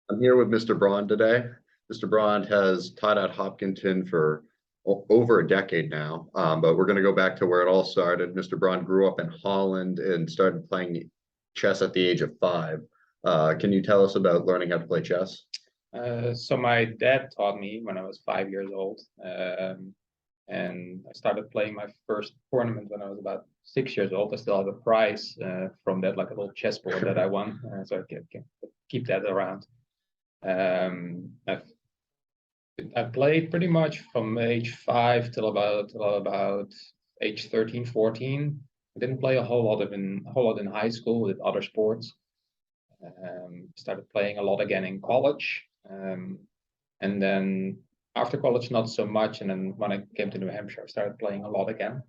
I'm here with Mr. Braun today. Mr. Braun has taught at Hopkinton for over a decade now, but we're going to go back to where it all started. Mr. Braun grew up in Holland and started playing chess at the age of 5. Can you tell us about learning how to play chess? So my dad taught me when I was 5 years old, and I started playing my first tournament when I was about 6 years old. I still have a prize from that, like a little chessboard that I won, so I can keep that around. I played pretty much from age 5 till about age 13, 14. I didn't play a whole lot in high school with other sports. Started playing a lot again in college, and then after college not so much. And then when I came to New Hampshire, I started playing a lot again.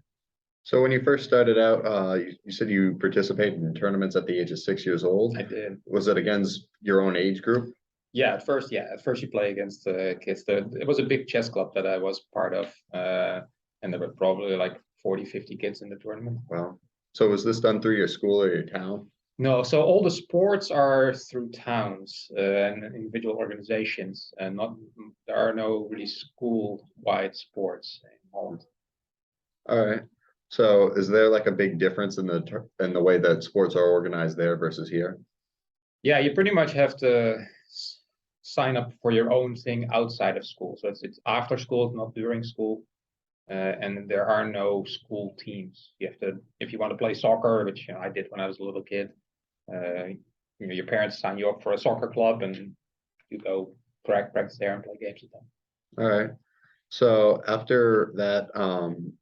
So when you first started out, you said you participated in tournaments at the age of 6 years old. I did. Was it against your own age group? Yeah, at first you play against kids. It was a big chess club that I was part of, and there were probably like 40, 50 kids in the tournament. Wow. So was this done through your school or your town? No, so all the sports are through towns and individual organizations, and there are no really school-wide sports in Holland. All right. So is there like a big difference in the way that sports are organized there versus here? Yeah, you pretty much have to sign up for your own thing outside of school. So it's after school, not during school. And there are no school teams. You have to, if you want to play soccer, which I did when I was a little kid, your parents sign you up for a soccer club and you go practice there and play games with them. All right. So after that,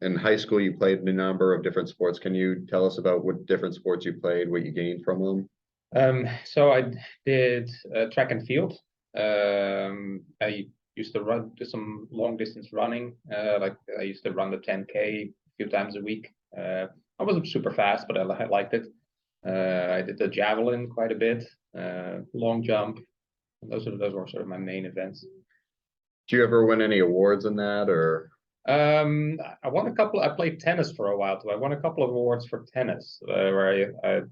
in high school, you played a number of different sports. Can you tell us about what different sports you played, what you gained from them? So I did track and field. I used to do some long distance running. Like I used to run the 10K a few times a week. I wasn't super fast, but I liked it. I did the javelin quite a bit, long jump. Those were sort of my main events. Do you ever win any awards in that, or? I won a couple. I played tennis for a while too. I won a couple of awards for tennis, where I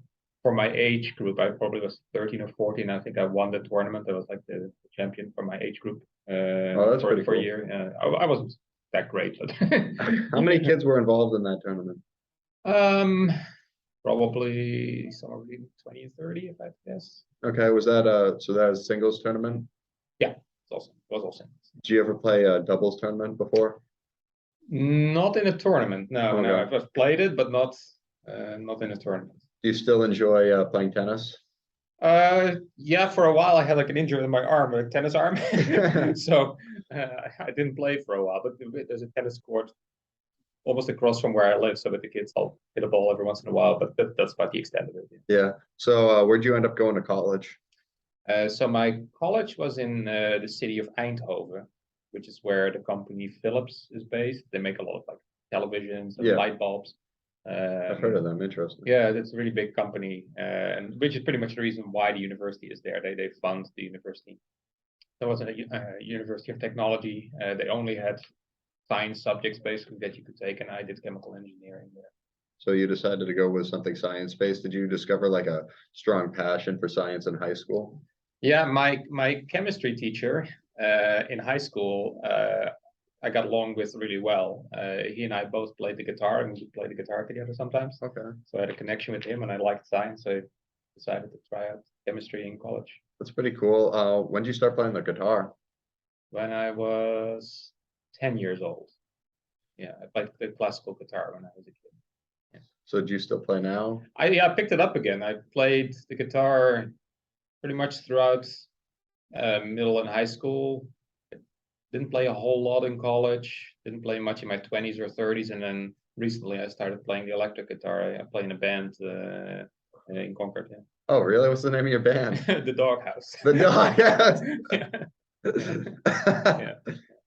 for my age group, I probably was 13 or 14. I think I won the tournament. I was like the champion for my age group. That's pretty cool. A year. I wasn't that great, but how many kids were involved in that tournament? Probably somewhere between 20 and 30, if I guess. Okay, was that so that was a singles tournament? Yeah, it was all singles. Did you ever play a doubles tournament before? Not in a tournament. No, Okay. no. I've played it, but not in a tournament. Do you still enjoy playing tennis? Yeah, for a while I had like an injury in my arm, a tennis arm. So I didn't play for a while, but there's a tennis court almost across from where I live. So with the kids, I'll hit a ball every once in a while, but that's about the extent of it. Yeah. So where'd you end up going to college? So my college was in the city of Eindhoven, which is where the company Philips is based. They make a lot of like televisions and light bulbs. I've heard of them. Interesting. Yeah, it's a really big company, and which is pretty much the reason why the university is there. They fund the university. There was a University of Technology. They only had science subjects basically that you could take, and I did chemical engineering there. So you decided to go with something science-based. Did you discover like a strong passion for science in high school? Yeah, my chemistry teacher in high school, I got along with really well. He and I both played the guitar, and we played the guitar together sometimes. Okay. So I had a connection with him, and I liked science, so I decided to try out chemistry in college. That's pretty cool. When did you start playing the guitar? When I was 10 years old. Yeah, I played the classical guitar when I was a kid. Yeah. So do you still play now? I picked it up again. I played the guitar pretty much throughout middle and high school. Didn't play a whole lot in college. Didn't play much in my 20s or 30s, and then recently I started playing the electric guitar. I play in a band in Concord. Yeah. Oh, really? What's the name of your band? The Doghouse. The Doghouse. Yeah.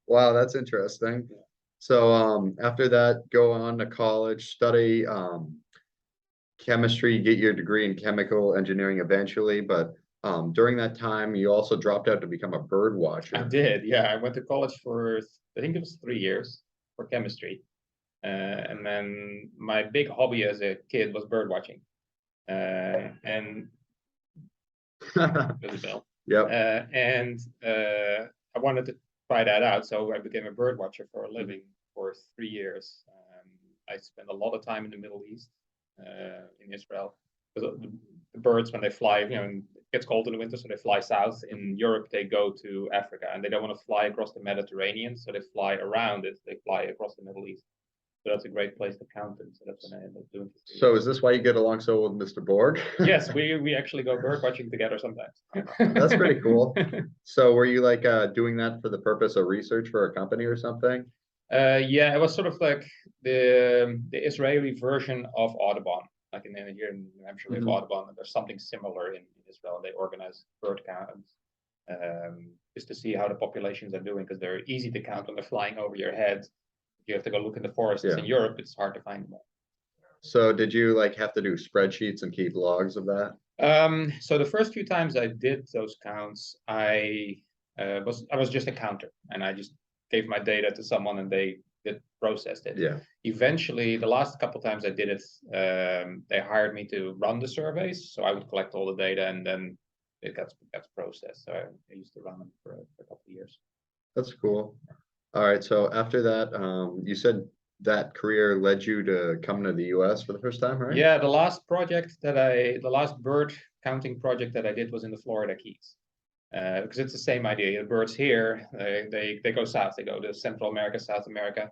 Wow, that's interesting. So after that, go on to college, study chemistry, get your degree in chemical engineering eventually, but during that time, you also dropped out to become a bird watcher. I did, yeah. I went to college for, I think it was 3 years for chemistry. And then my big hobby as a kid was bird watching. And Yep. I wanted to try that out, so I became a bird watcher for a living for 3 years. I spent a lot of time in the Middle East, in Israel. The birds, when they fly, it gets cold in the winter, so they fly south. In Europe, they go to Africa, and they don't want to fly across the Mediterranean, so they fly around it. They fly across the Middle East. So that's a great place to count them. So that's when I ended up doing this. So is this why you get along so well with Mr. Borg? Yes, we actually go bird watching together sometimes. That's pretty cool. So were you like doing that for the purpose of research for a company or something? Yeah, it was sort of like the Israeli version of Audubon. Like here in New Hampshire, we have Audubon, and there's something similar in Israel. They organize bird counts just to see how the populations are doing, because they're easy to count when they're flying over your head. You have to go look in the forests. In Europe, it's hard to find them all. So did you like have to do spreadsheets and keep logs of that? So the first few times I did those counts, I was just a counter, and I just gave my data to someone, and they processed it. Yeah. Eventually, the last couple times I did it, they hired me to run the surveys, so I would collect all the data, and then it gets processed. So I used to run them for a couple of years. That's cool. All right. So after that, you said that career led you to come to the US for the first time, right? Yeah, the last bird counting project that I did was in the Florida Keys. Because it's the same idea. The birds here, they go south. They go to Central America, South America,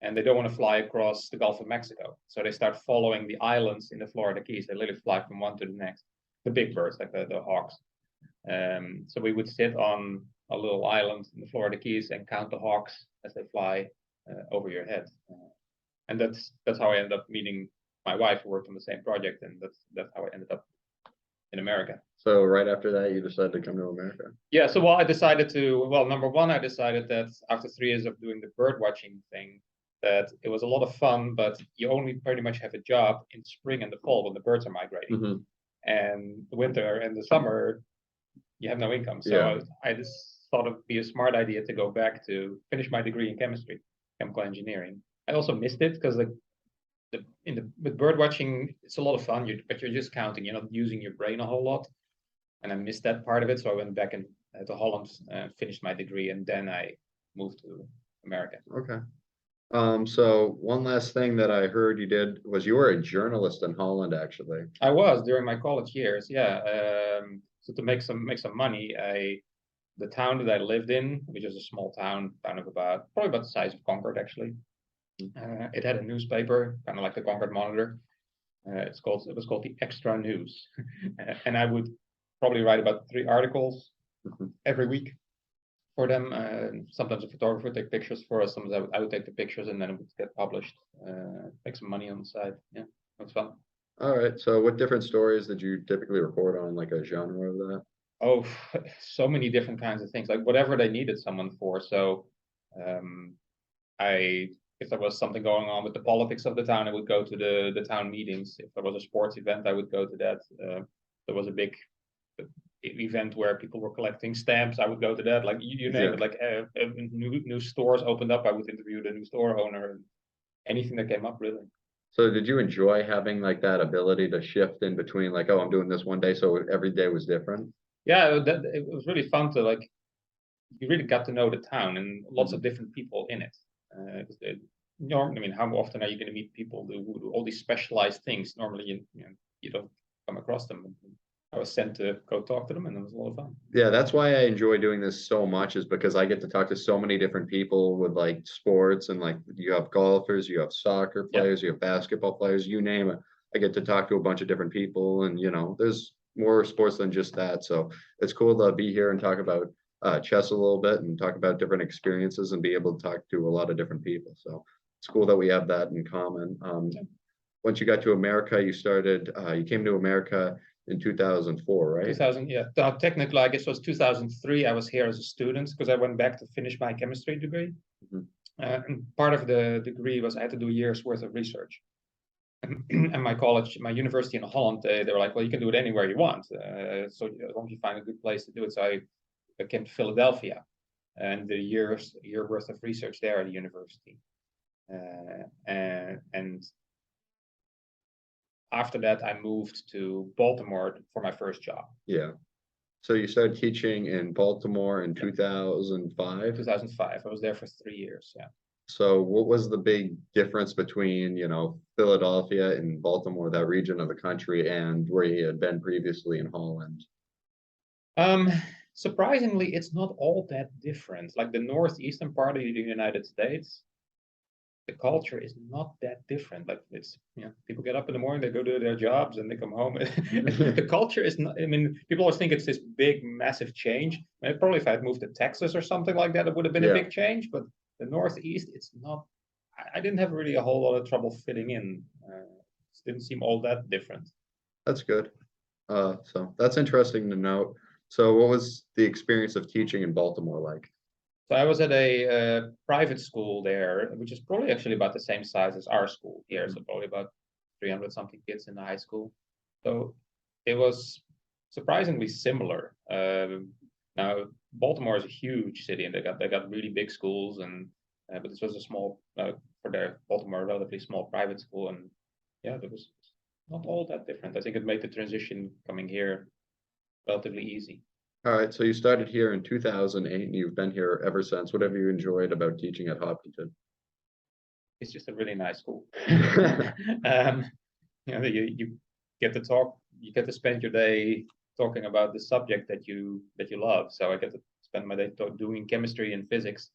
and they don't want to fly across the Gulf of Mexico. So they start following the islands in the Florida Keys. They literally fly from one to the next. The big birds, like the hawks. So we would sit on a little island in the Florida Keys and count the hawks as they fly over your head. And that's how I ended up meeting my wife, who worked on the same project, and that's how I ended up in America. So right after that, you decided to come to America? Yeah, so number one, I decided that after 3 years of doing the bird watching thing, that it was a lot of fun, but you only pretty much have a job in spring and the fall when the birds are migrating. And the winter and the summer, you have no income. So I just thought it'd be a smart idea to go back to finish my degree in chemistry, chemical engineering. I also missed it because with bird watching, it's a lot of fun, but you're just counting. You're not using your brain a whole lot, and I missed that part of it. So I went back to Holland and finished my degree, and then I moved to America. Okay. So one last thing that I heard you did was you were a journalist in Holland, actually. I was during my college years, yeah. So to make some money, the town that I lived in, which is a small town of probably about the size of Concord, actually. It had a newspaper, kind of like the Concord Monitor. It was called the Extra News, and I would probably write about 3 articles every week for them. Sometimes a photographer would take pictures for us. Sometimes I would take the pictures, and then it would get published. Make some money on the side. Yeah, that's fun. All right. So what different stories did you typically record on, like a genre of that? Oh, so many different kinds of things, like whatever they needed someone for. So if there was something going on with the politics of the town, I would go to the town meetings. If there was a sports event, I would go to that. There was a big event where people were collecting stamps, I would go to that. Like you name it. Like new stores opened up, I would interview the new store owner. Anything that came up, really. So did you enjoy having like that ability to shift in between, like, oh, I'm doing this one day, so every day was different? Yeah, it was really fun to you really got to know the town and lots of different people in it. I mean, how often are you going to meet people who do all these specialized things? Normally, you don't come across them. I was sent to go talk to them, and it was a lot of fun. Yeah, that's why I enjoy doing this so much, is because I get to talk to so many different people with like sports, and like you have golfers, you have soccer players, you have basketball players, you name it. I get to talk to a bunch of different people, and there's more sports than just that. So it's cool to be here and talk about chess a little bit and talk about different experiences and be able to talk to a lot of different people. So it's cool that we have that in common. Once you got to America, you came to America in 2004, right? 2000, yeah. Technically, I guess it was 2003. I was here as a student because I went back to finish my chemistry degree. And part of the degree was I had to do a year's worth of research. And my university in Holland, they were like, well, you can do it anywhere you want. So as long as you find a good place to do it. So I came to Philadelphia and did a year worth of research there at the university. And after that, I moved to Baltimore for my first job. Yeah. So you started teaching in Baltimore in 2005. 2005. I was there for 3 years. Yeah. So what was the big difference between, Philadelphia and Baltimore, that region of the country, and where you had been previously in Holland? Um, Surprisingly, it's not all that different. Like the northeastern part of the United States, the culture is not that different. Like it's, people get up in the morning, they go do their jobs, and they come home. The culture is not. I mean, people always think it's this big, massive change. Probably if I had moved to Texas or something like that, it would have been a Yeah, big change. But the Northeast, it's not. I didn't have really a whole lot of trouble fitting in. It didn't seem all that different. that's good. So that's interesting to note. So what was the experience of teaching in Baltimore like? So I was at a private school there, which is probably actually about the same size as our school here. So probably about 300 something kids in the high school. So it was surprisingly similar. Now Baltimore is a huge city, and they got really big schools, and but this was a small for their Baltimore, relatively small private school, and yeah, it was not all that different. I think it made the transition coming here relatively easy. All right, so you started here in 2008 and you've been here ever since. What have you enjoyed about teaching at Hopkinton? It's just a really nice school. um, you get to talk, you get to spend your day talking about the subject that you love. So I get to spend my day doing chemistry and physics,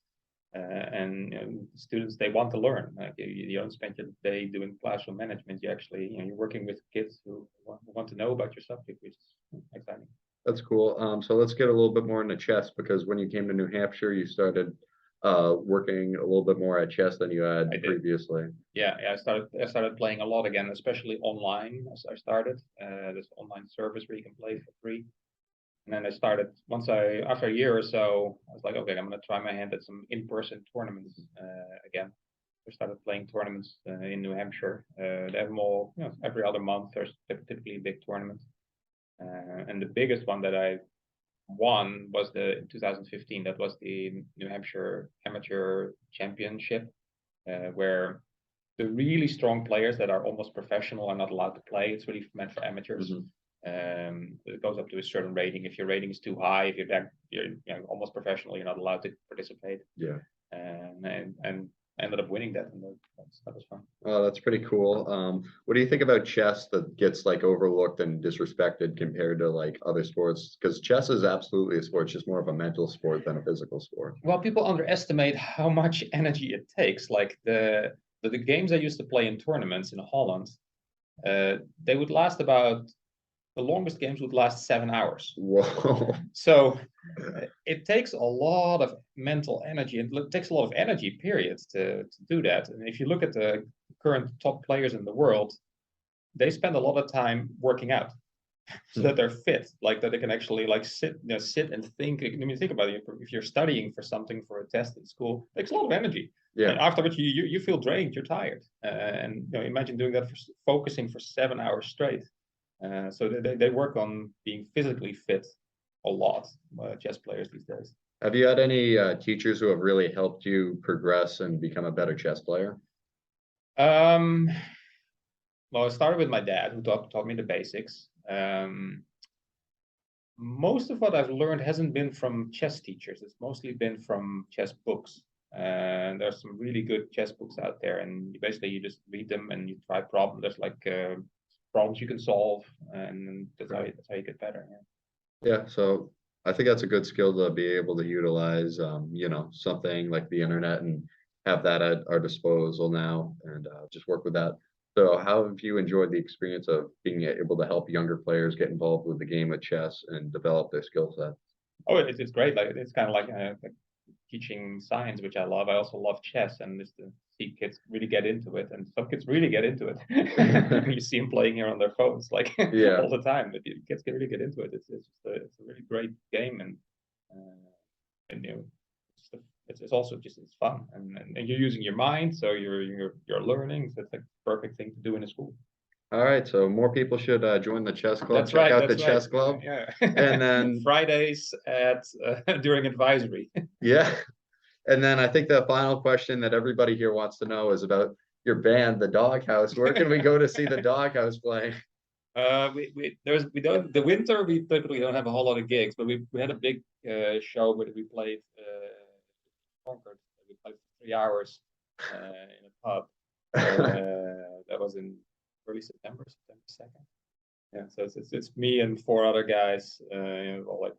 and students, they want to learn. Like you don't spend your day doing classroom management. You actually, you're working with kids who want to know about your subject, which is exciting. That's cool. So let's get a little bit more into chess, because when you came to New Hampshire, you started working a little bit more at chess than you had previously. Yeah, I started playing a lot again, especially online. As I started this online service where you can play for free. And then I started after a year or so, I was like, okay, I'm gonna try my hand at some in-person tournaments again. I started playing tournaments in New Hampshire. They have them all, every other month. There's typically a big tournament. And the biggest one that I won was in 2015. That was the New Hampshire Amateur Championship, where the really strong players that are almost professional are not allowed to play. It's really meant for amateurs. It goes up to a certain rating. If your rating is too high, if you're almost professional, you're not allowed to participate. Yeah. And I ended up winning that, and that was fun. Oh, that's pretty cool. What do you think about chess that gets like overlooked and disrespected compared to like other sports? Because chess is absolutely a sport, it's just more of a mental sport than a physical sport. Well, people underestimate how much energy it takes. Like the games I used to play in tournaments in Holland, they would last the longest games would last 7 hours. Whoa. So it takes a lot of mental energy, and it takes a lot of energy, period, to do that. And if you look at the current top players in the world, they spend a lot of time working out so that they're fit, like that they can actually like sit and think. I mean, think about it. If you're studying for something, for a test at school, it takes a lot of energy. Yeah. And afterwards, you feel drained, you're tired, and imagine doing that focusing for 7 hours straight. So they work on being physically fit a lot, chess players these days. Have you had any teachers who have really helped you progress and become a better chess player? Well, I started with my dad, who taught me the basics. Most of what I've learned hasn't been from chess teachers. It's mostly been from chess books. And there's some really good chess books out there, and you just read them and you try problems. There's like problems you can solve, and that's how you get better. Yeah, so I think that's a good skill to be able to utilize, something like the internet and have that at our disposal now, and just work with that. So how have you enjoyed the experience of being able to help younger players get involved with the game of chess and develop their skill set? Oh, it's great. Like it's kind of like teaching science, which I love. I also love chess, and just to see kids really get into it, and some kids really get into it. You see them playing here on their phones like all the time, but kids can really get into it. It's a really great game, and it's also just it's fun, and you're using your mind, so you're learning. So it's like the perfect thing to do in a school. All right, so more people should join the chess club. That's right. Check out the chess club. Yeah. And then Fridays at during advisory. Yeah. And then I think the final question that everybody here wants to know is about your band, the Doghouse. Where can we go to see the Doghouse playing? We don't the winter we typically don't have a whole lot of gigs, but we had a big show where we played Concord. We played for 3 hours in a pub. That was in early September, September 2nd. Yeah, so it's me and 4 other guys, all like a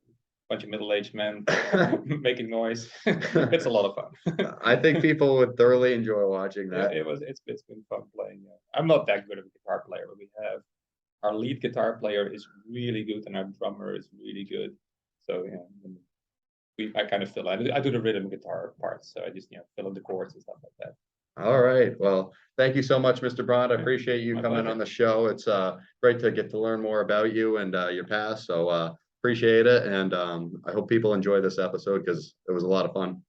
bunch of middle-aged men making noise. It's a lot of fun. I think people would thoroughly enjoy watching that. It's been fun playing. I'm not that good of a guitar player, but we have our lead guitar player is really good and our drummer is really good. So I kind of fill. I do the rhythm guitar parts, so I just fill in the chords and stuff like that. All right. Well, thank you so much, Mr. Brand. I appreciate you My coming pleasure. on the show. It's great to get to learn more about you and your past. So appreciate it. And I hope people enjoy this episode because it was a lot of fun.